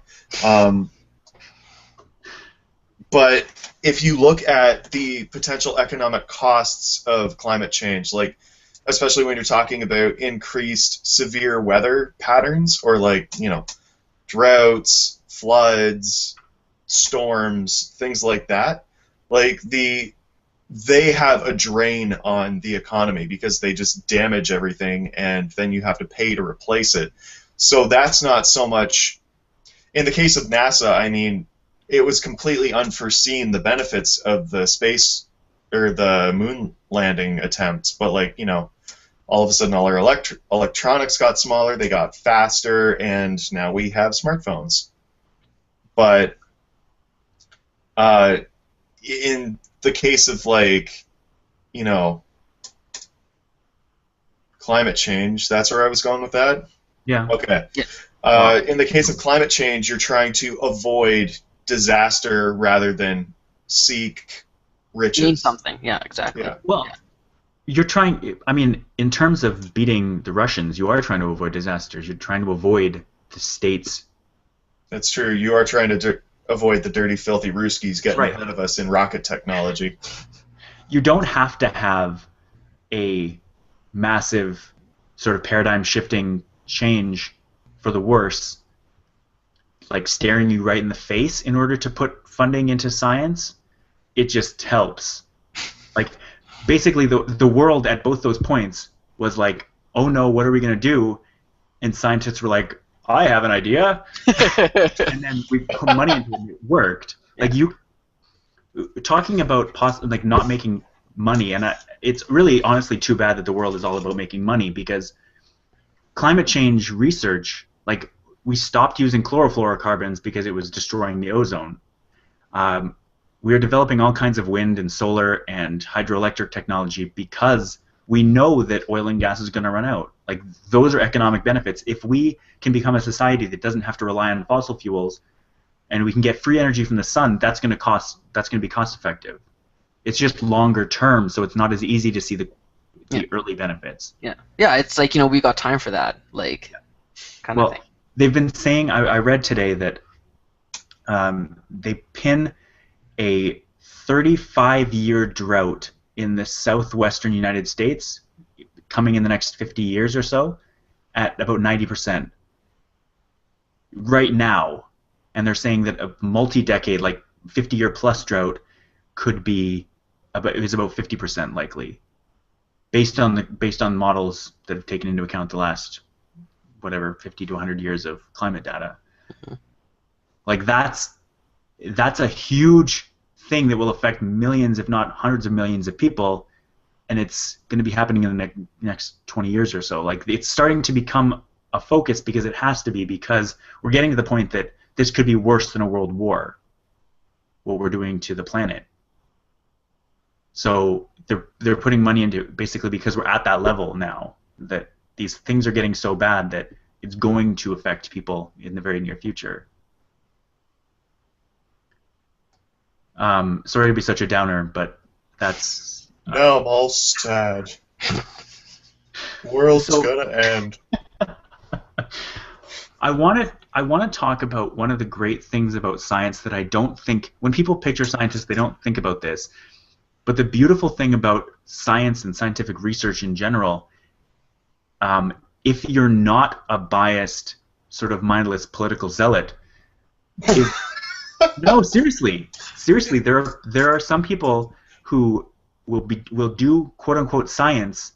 But if you look at the potential economic costs of climate change, like, especially when you're talking about increased severe weather patterns, or, like, droughts, floods, storms, things like that, like, they have a drain on the economy because they just damage everything, and then you have to pay to replace it. So that's not so much. In the case of NASA, I mean, it was completely unforeseen, the benefits of the space or the moon landing attempts, but, like, all of a sudden all our electronics got smaller, they got faster, and now we have smartphones. But in the case of, like, climate change, that's where I was going with that?
Yeah.
Okay. Yeah. In the case of climate change, you're trying to avoid disaster rather than seek riches.
Mean something. Yeah, exactly.
Yeah.
Well, you're trying, I mean, in terms of beating the Russians, you are trying to avoid disasters. You're trying to avoid the states.
That's true. You are trying to avoid the dirty, filthy Ruskies getting ahead of us in rocket technology.
You don't have to have a massive sort of paradigm-shifting change for the worse, like staring you right in the face, in order to put funding into science. It just helps. Like, basically, the world at both those points was like, oh no, what are we going to do? And scientists were like, I have an idea. And then we put money into it, and it worked. Like, talking about like not making money, and it's really honestly too bad that the world is all about making money, because climate change research, like, we stopped using chlorofluorocarbons because it was destroying the ozone. We are developing all kinds of wind and solar and hydroelectric technology because we know that oil and gas is going to run out. Like, those are economic benefits. If we can become a society that doesn't have to rely on fossil fuels, and we can get free energy from the sun, that's going to be cost effective. It's just longer term, so it's not as easy to see the early benefits.
Yeah, it's like, we got time for that, like, kind of thing.
They've been saying, I read today that They pin a 35-year drought in the southwestern United States coming in the next 50 years or so at about 90% right now. And they're saying that a multi-decade, like 50-year plus drought could be about 50% likely, based on models that have taken into account the last 50 to 100 years of climate data. Like that's a huge thing that will affect millions, if not hundreds of millions of people, and it's going to be happening in the next 20 years or so. Like it's starting to become a focus because it has to be, because we're getting to the point that this could be worse than a world war, what we're doing to the planet. So they're putting money into it basically because we're at that level now, that these things are getting so bad that it's going to affect people in the very near future. Sorry to be such a downer, but that's...
Now I'm all sad. World's gonna end.
I want to talk about one of the great things about science that I don't think... When people picture scientists, they don't think about this. But the beautiful thing about science and scientific research in general, if you're not a biased, sort of mindless political zealot, no, seriously, there are some people who will do quote unquote science,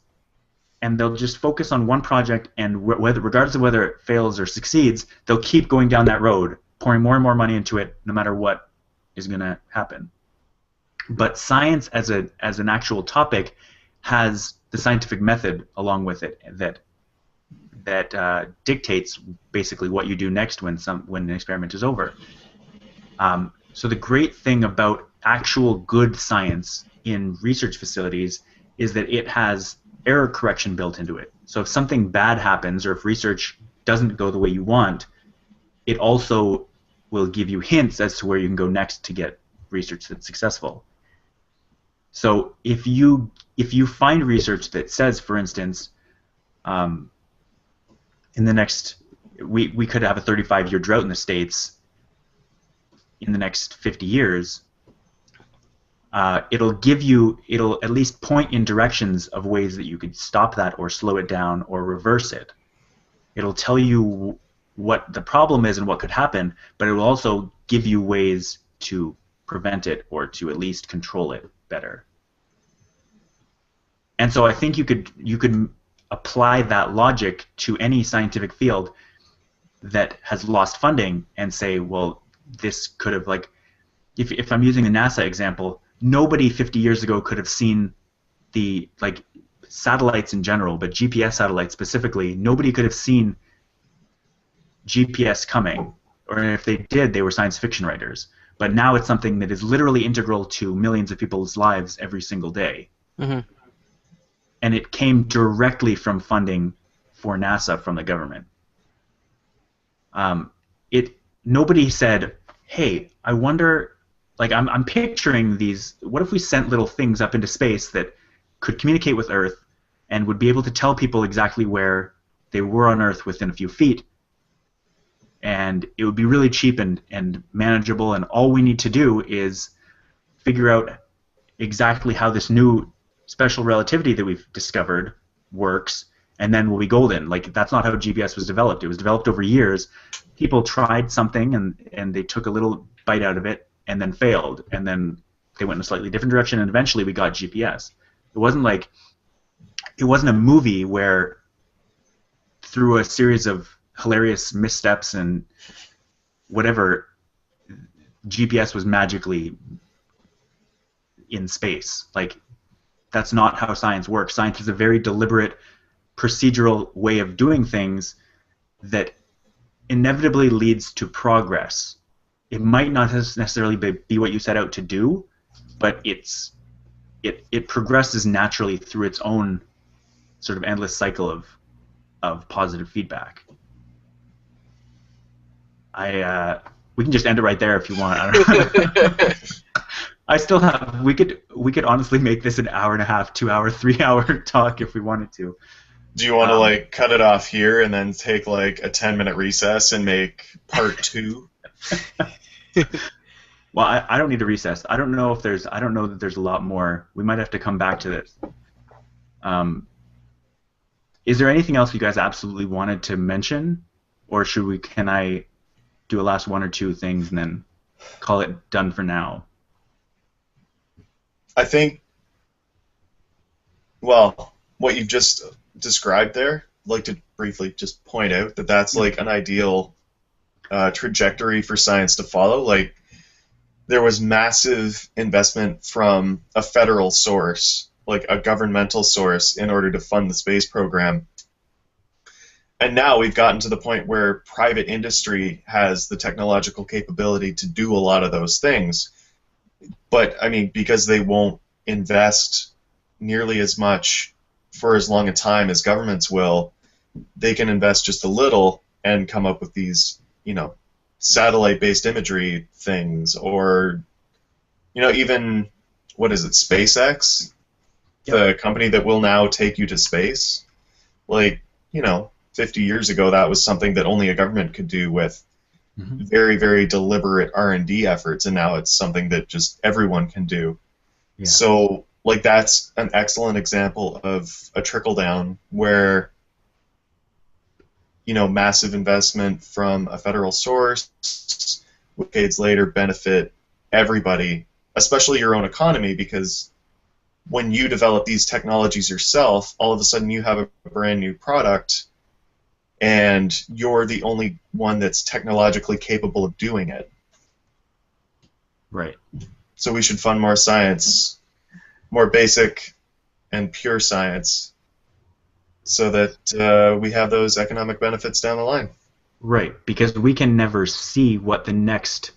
and they'll just focus on one project, and regardless of whether it fails or succeeds, they'll keep going down that road, pouring more and more money into it, no matter what is going to happen. But science as an actual topic has the scientific method along with it that dictates basically what you do next when an experiment is over. So the great thing about actual good science in research facilities is that it has error correction built into it. So if something bad happens, or if research doesn't go the way you want, it also will give you hints as to where you can go next to get research that's successful. So if you find research that says, for instance, in the next we could have a 35-year drought in the States in the next 50 years, it'll at least point in directions of ways that you could stop that or slow it down or reverse it. It'll tell you what the problem is and what could happen, but it will also give you ways to prevent it or to at least control it better. And so I think you could apply that logic to any scientific field that has lost funding and say, well, this could have, like, if I'm using the NASA example, nobody 50 years ago could have seen the, like, satellites in general, but GPS satellites specifically, nobody could have seen GPS coming, or if they did, they were science fiction writers. But now it's something that is literally integral to millions of people's lives every single day.
Mm-hmm.
And it came directly from funding for NASA from the government. Nobody said, hey, I wonder, like, I'm picturing these, what if we sent little things up into space that could communicate with Earth and would be able to tell people exactly where they were on Earth within a few feet, and it would be really cheap and manageable, and all we need to do is figure out exactly how this new special relativity that we've discovered works, and then we'll be golden. Like, that's not how GPS was developed. It was developed over years. People tried something, and they took a little bite out of it, and then failed, and then they went in a slightly different direction, and eventually we got GPS. It wasn't a movie where through a series of hilarious missteps and whatever, GPS was magically in space. Like, that's not how science works. Science is a very deliberate, procedural way of doing things that inevitably leads to progress. It might not necessarily be what you set out to do, but it progresses naturally through its own sort of endless cycle of positive feedback. We can just end it right there if you want. I don't know. I still have. We could honestly make this an hour and a half, 2 hour, 3 hour talk if we wanted to.
Do you want to like cut it off here and then take like a 10-minute recess and make part 2?
Well, I don't need a recess. I don't know if there's. I don't know that there's a lot more. We might have to come back to this. Um, is there anything else you guys absolutely wanted to mention, or should we? Can I do a last one or two things and then call it done for now?
I think, well, what you've just described there, I'd like to briefly just point out that that's like an ideal trajectory for science to follow. Like, there was massive investment from a federal source, like a governmental source, in order to fund the space program. And now we've gotten to the point where private industry has the technological capability to do a lot of those things. But, I mean, because they won't invest nearly as much for as long a time as governments will, they can invest just a little and come up with these, satellite-based imagery things, or, even, what is it, SpaceX?
Yep.
The company that will now take you to space? Like, 50 years ago, that was something that only a government could do with very, very deliberate R&D efforts, and now it's something that just everyone can do. Yeah. So, like, that's an excellent example of a trickle-down where, massive investment from a federal source, decades later, benefit everybody, especially your own economy, because when you develop these technologies yourself, all of a sudden you have a brand new product, and you're the only one that's technologically capable of doing it.
Right.
So we should fund more science, more basic and pure science, so that we have those economic benefits down the line.
Right, because we can never see what the next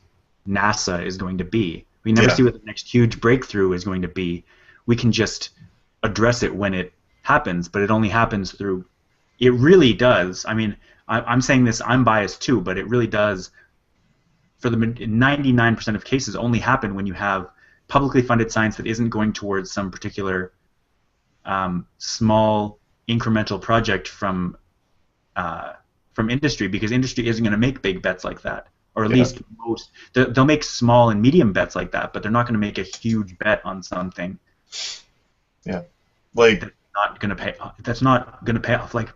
NASA is going to be. We never see what the next huge breakthrough is going to be. We can just address it when it happens, but it only happens through... It really does. I mean, I'm saying this, I'm biased too, but it really does, for the 99% of cases, only happen when you have publicly funded science that isn't going towards some particular small incremental project from industry, because industry isn't going to make big bets like that, or at least most. They'll make small and medium bets like that, but they're not going to make a huge bet on something.
Yeah, like
that's not going to pay off. Like,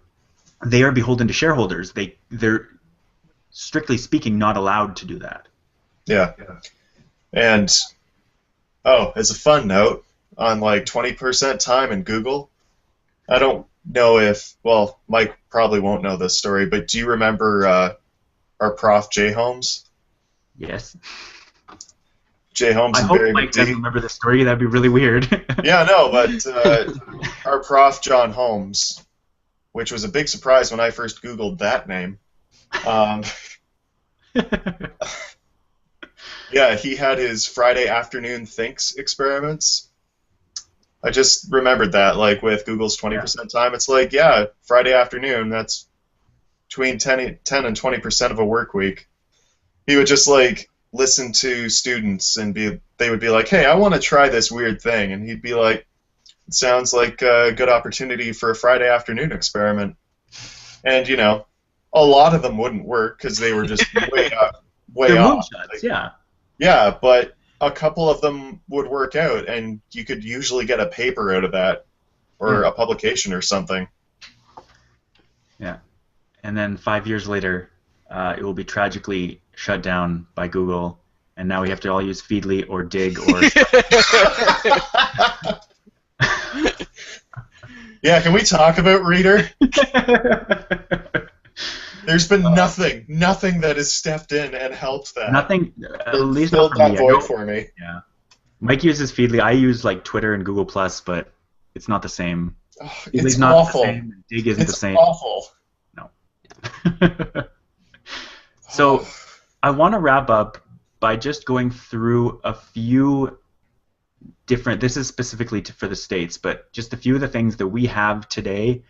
they are beholden to shareholders. They're strictly speaking not allowed to do that.
Yeah. And as a fun note, on like 20% time in Google, I don't know if, well, Mike probably won't know this story, but do you remember our prof, Jay Holmes?
Yes.
Jay Holmes.
I hope Mike doesn't remember this story. That'd be really weird.
Yeah, no, but our prof, John Holmes, which was a big surprise when I first Googled that name. Yeah, he had his Friday afternoon thinks experiments. I just remembered that, like, with Google's 20% time, it's like, yeah, Friday afternoon, that's between 10 and 20% of a work week. He would just, like, listen to students, and they would be like, hey, I want to try this weird thing, and he'd be like, it sounds like a good opportunity for a Friday afternoon experiment. And, a lot of them wouldn't work because they were just way off.
They're moonshots, like, yeah.
Yeah, but a couple of them would work out, and you could usually get a paper out of that, or a publication or something.
Yeah. And then 5 years later, it will be tragically shut down by Google, and now we have to all use Feedly or Dig or...
Yeah, can we talk about Reader? There's been nothing that has stepped in and helped that.
Nothing, at least
filled that void for me.
Yeah. Mike uses Feedly. I use like Twitter and Google Plus, but it's not the same.
It's not awful.
The same. Dig isn't the same.
It's awful.
No. So I want to wrap up by just going through a few different. This is specifically for the States, but just a few of the things that we have today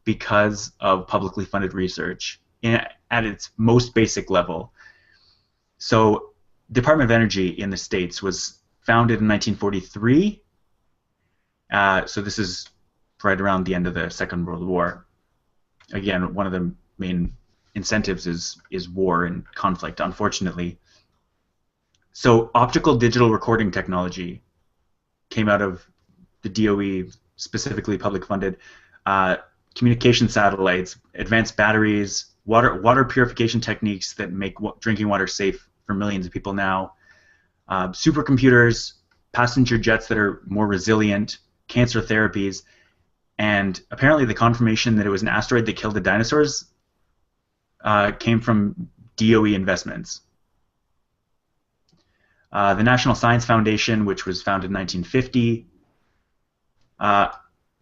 because of publicly funded research at its most basic level. So, Department of Energy in the States was founded in 1943. So this is right around the end of the Second World War. Again, one of the main incentives is war and conflict, unfortunately. So optical digital recording technology came out of the DOE, specifically public funded. Communication satellites, advanced batteries, water purification techniques that make drinking water safe for millions of people now, supercomputers, passenger jets that are more resilient, cancer therapies, and apparently the confirmation that it was an asteroid that killed the dinosaurs came from DOE investments. The National Science Foundation, which was founded in 1950,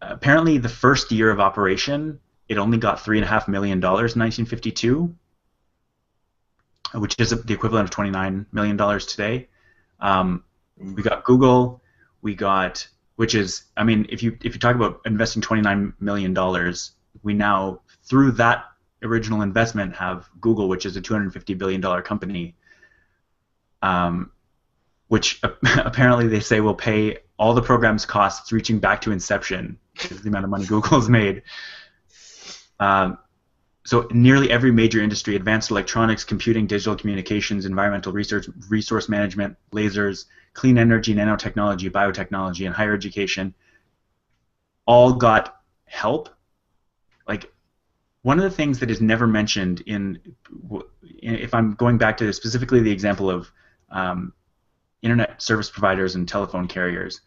apparently the first year of operation, it only got $3.5 million in 1952, which is the equivalent of $29 million today. We got Google, which is, I mean, if you talk about investing $29 million, we now, through that original investment, have Google, which is a $250 billion company, which apparently they say will pay all the program's costs reaching back to inception, is the amount of money Google's made. So nearly every major industry, advanced electronics, computing, digital communications, environmental research, resource management, lasers, clean energy, nanotechnology, biotechnology, and higher education, all got help. Like, one of the things that is never mentioned if I'm going back to specifically the example of internet service providers and telephone carriers,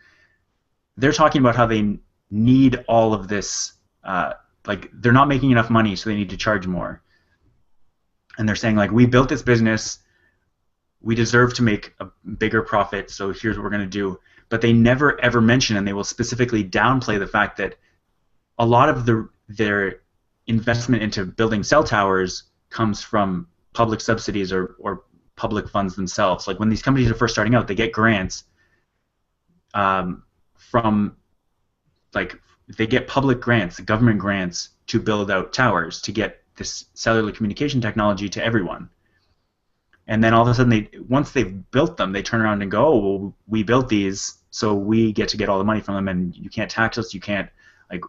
they're talking about how they need all of this, like they're not making enough money, so they need to charge more. And they're saying, like, we built this business, we deserve to make a bigger profit, so here's what we're going to do. But they never ever mention, and they will specifically downplay the fact that a lot of their investment into building cell towers comes from public subsidies or public funds themselves. Like, when these companies are first starting out, they get grants from, like, they get public grants, government grants, to build out towers, to get this cellular communication technology to everyone. And then all of a sudden, once they've built them, they turn around and go, oh, well, we built these, so we get to get all the money from them, and you can't tax us, you can't, like...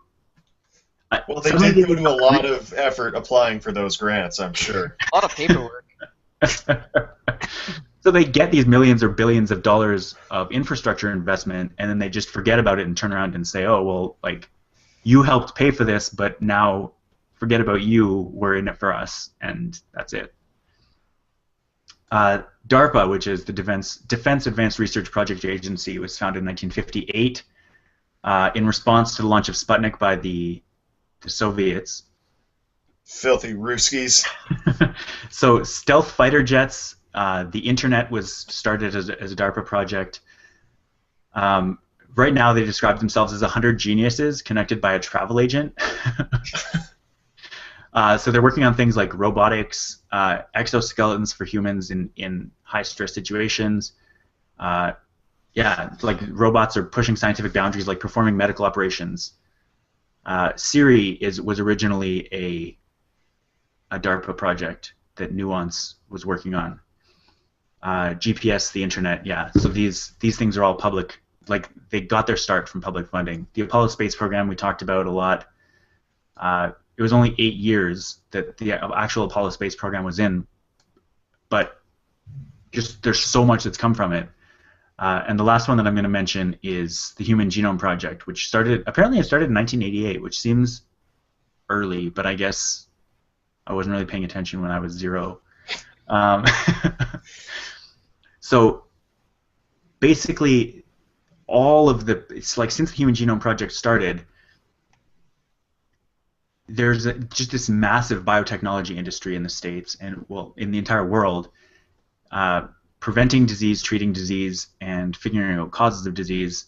Well, they did go to a lot of effort applying for those grants, I'm sure.
A lot of paperwork.
So they get these millions or billions of dollars of infrastructure investment, and then they just forget about it and turn around and say, oh, well, like, you helped pay for this, but now forget about you, we're in it for us, and that's it. DARPA, which is the Defense Advanced Research Project Agency, was founded in 1958 in response to the launch of Sputnik by the Soviets.
Filthy Ruskies.
So stealth fighter jets, the internet was started as a DARPA project. Right now they describe themselves as 100 geniuses connected by a travel agent. So they're working on things like robotics, exoskeletons for humans in high-stress situations. Yeah, like robots are pushing scientific boundaries, like performing medical operations. Siri was originally a DARPA project that Nuance was working on. GPS, the internet, yeah. So these things are all public. Like, they got their start from public funding. The Apollo space program we talked about a lot. It was only 8 years that the actual Apollo space program was in, but just there's so much that's come from it. And the last one that I'm going to mention is the Human Genome Project, which apparently it started in 1988, which seems early, but I guess I wasn't really paying attention when I was 0. So basically, it's like, since the Human Genome Project started, there's just this massive biotechnology industry in the States and, well, in the entire world, preventing disease, treating disease, and figuring out causes of disease.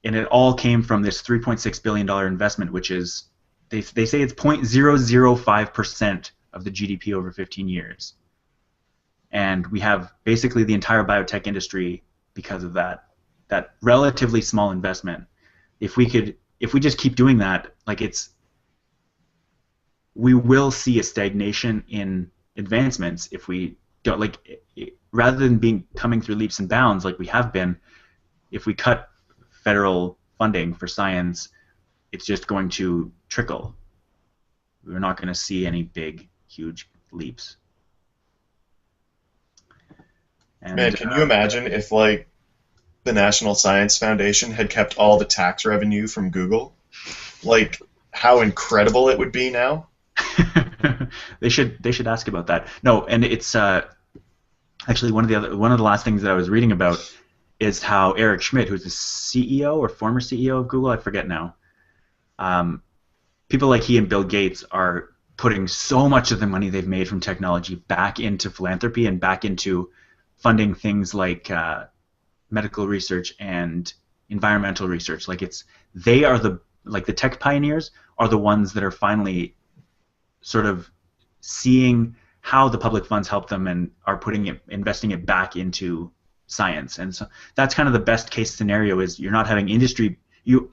And it all came from this $3.6 billion investment, which is, they say it's 0.005% of the GDP over 15 years. And we have basically the entire biotech industry because of that relatively small investment. If we just keep doing that, like, we will see a stagnation in advancements if we don't, like, rather than coming through leaps and bounds like we have been. If we cut federal funding for science, it's just going to trickle. We're not going to see any big, huge leaps. And
Man, can you imagine if like the National Science Foundation had kept all the tax revenue from Google? Like how incredible it would be now.
they should ask about that. No, and it's actually one of the last things that I was reading about is how Eric Schmidt, who's the CEO or former CEO of Google, I forget now. People like he and Bill Gates are putting so much of the money they've made from technology back into philanthropy and back into funding things like medical research and environmental research. Like they are the tech pioneers are the ones that are finally sort of seeing how the public funds help them and are investing it back into science. And so that's kind of the best case scenario is you're not having industry.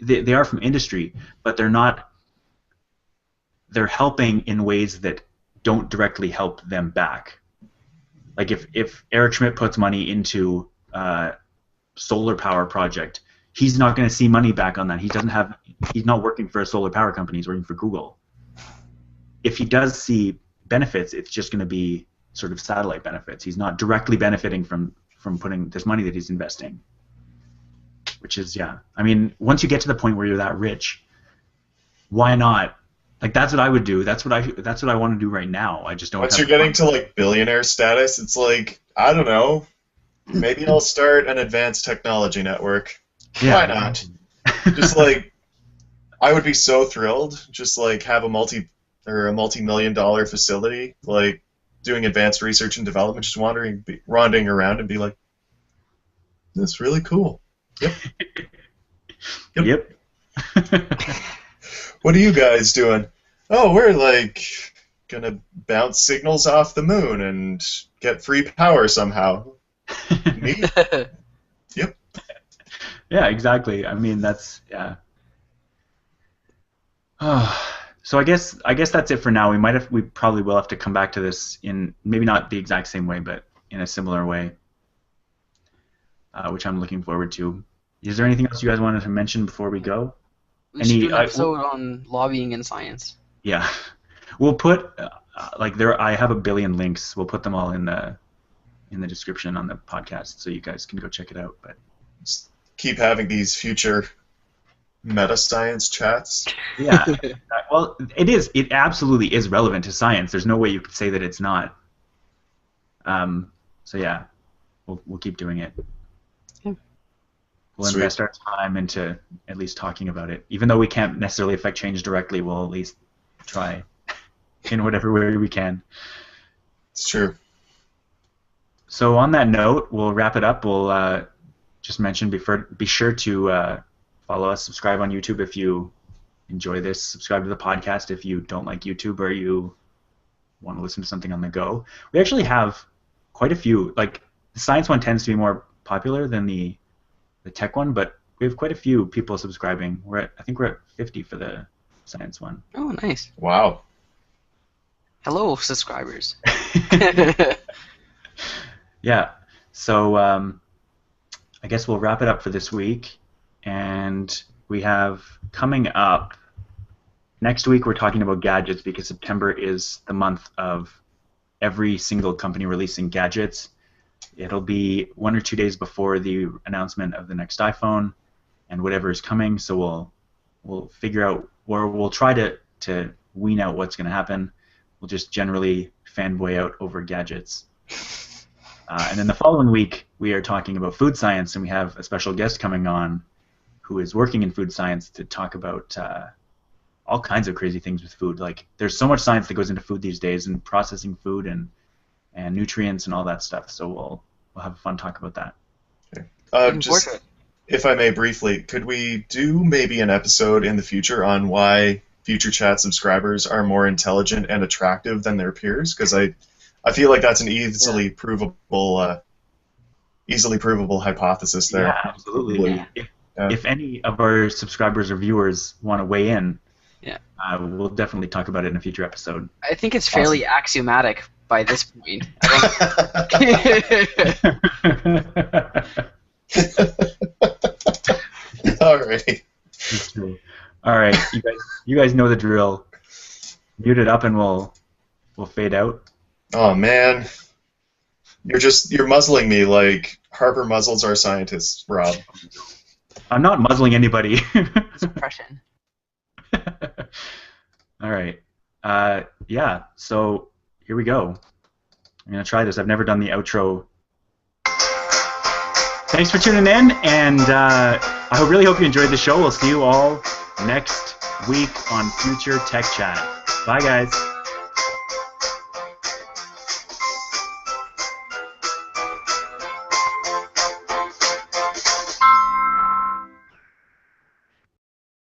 They are from industry, but they're not. They're helping in ways that don't directly help them back. Like if Eric Schmidt puts money into solar power project, he's not going to see money back on that. He's not working for a solar power company. He's working for Google. If he does see benefits, it's just going to be sort of satellite benefits. He's not directly benefiting from putting this money that he's investing. Which is, yeah. I mean, once you get to the point where you're that rich, why not? Like that's what I would do. That's what I want to do right now. I just don't.
Once you're getting to like billionaire status, it's like I don't know. Maybe I'll start an advanced technology network.
Yeah.
Why not? Just like I would be so thrilled. Just like have a multi-million-dollar facility, like doing advanced research and development, just wandering around and be like, "That's really cool." Yep. What are you guys doing? Oh, we're like gonna bounce signals off the moon and get free power somehow. Neat. Yep.
Yeah, exactly. I mean, that's yeah. So I guess that's it for now. We probably will have to come back to this in maybe not the exact same way, but in a similar way, which I'm looking forward to. Is there anything else you guys wanted to mention before we go?
We should do an episode on lobbying in science.
Yeah, we'll put I have a billion links. We'll put them all in the description on the podcast, so you guys can go check it out. But
just keep having these future meta science chats.
Yeah, well, it is. It absolutely is relevant to science. There's no way you could say that it's not. So yeah, we'll keep doing it. We'll invest our time into at least talking about it. Even though we can't necessarily affect change directly, we'll at least try in whatever way we can.
It's true.
So on that note, we'll wrap it up. We'll just mention be sure to follow us, subscribe on YouTube if you enjoy this, subscribe to the podcast if you don't like YouTube or you want to listen to something on the go. We actually have quite a few. Like the science one tends to be more popular than the tech one, but we have quite a few people subscribing. I think we're at 50 for the science one.
Oh, nice.
Wow.
Hello, subscribers.
Yeah. So I guess we'll wrap it up for this week. And we have coming up next week, we're talking about gadgets because September is the month of every single company releasing gadgets. It'll be 1 or 2 days before the announcement of the next iPhone and whatever is coming. So we'll figure out, or we'll try to wean out what's going to happen. We'll just generally fanboy out over gadgets. And then the following week, we are talking about food science, and we have a special guest coming on who is working in food science to talk about all kinds of crazy things with food. Like there's so much science that goes into food these days, and processing food and nutrients and all that stuff. So we'll have a fun talk about that.
Okay. Just if I may briefly, could we do maybe an episode in the future on why Future Chat subscribers are more intelligent and attractive than their peers? Because I feel like that's an easily provable hypothesis there.
Yeah, absolutely. Yeah. If any of our subscribers or viewers want to weigh in, we'll definitely talk about it in a future episode.
I think it's fairly axiomatic by this point.
All right.
That's true. All right, you guys know the drill. Mute it up and we'll fade out.
Oh man. You're muzzling me like Harper muzzles our scientists, Rob.
I'm not muzzling anybody.
Suppression.
All right. Yeah. So here we go. I'm gonna try this. I've never done the outro. Thanks for tuning in, and I really hope you enjoyed the show. We'll see you all next week on Future Tech Chat. Bye, guys.